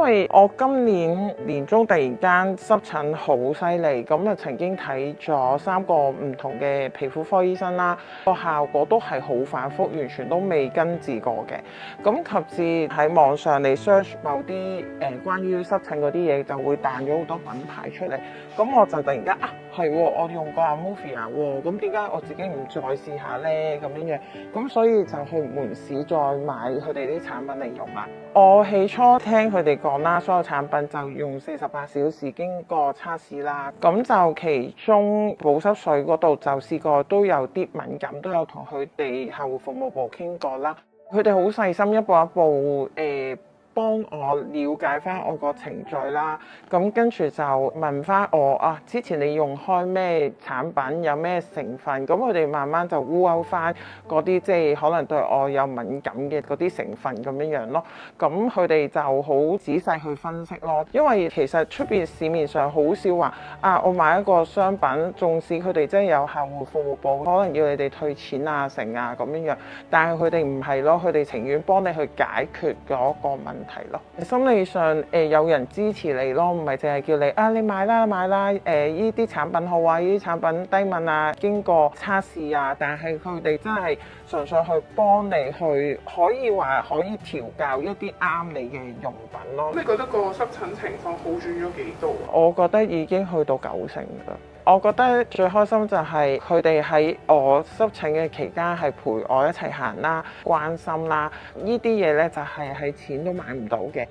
為我今年年中突然間濕疹好犀利，咁啊曾經睇咗3個唔同嘅皮膚科醫生啦，個效果都係好反覆，完全都未根治過嘅。咁及至喺網上你 search 某啲關於濕疹嗰啲嘢，就會彈咗好多品牌出嚟。咁我就突然間係我用過 Amovia 喎，咁點解我自己唔再試下呢？咁樣，咁所以就去門市再買佢哋啲產品嚟用啦。我起初聽佢哋講啦，所有產品就用48小時經過測試啦。咁就其中保濕水嗰度就試過都有啲敏感，都有同佢哋客戶服務部傾過啦。佢哋好細心，一步一步幫我了解翻我個程序啦，咁跟住就問翻我之前你用開咩產品，有咩成分，咁佢哋慢慢就污勾翻嗰啲即係可能對我有敏感嘅嗰啲成分咁樣咯。咁佢哋就好仔細去分析咯，因為其實出邊市面上好少話我買一個商品，縱使佢哋真係有客戶服務部，可能要你哋退錢成咁樣，但係佢哋唔係咯，佢哋情願幫你去解決嗰個問題咯。心理上有人支持你咯，唔係淨係叫你你買啦，依啲產品好啊，依啲產品低敏啊，經過測試啊，但係佢哋真係純粹去幫你去可以調教一啲啱你嘅用品咯。你覺得個濕疹情況好轉咗幾多啊？我覺得已經去到90%㗎。我覺得最開心就係佢哋喺我濕疹嘅期間係陪我一齊行啦、關心啦，呢啲嘢呢就係喺錢都買唔到嘅。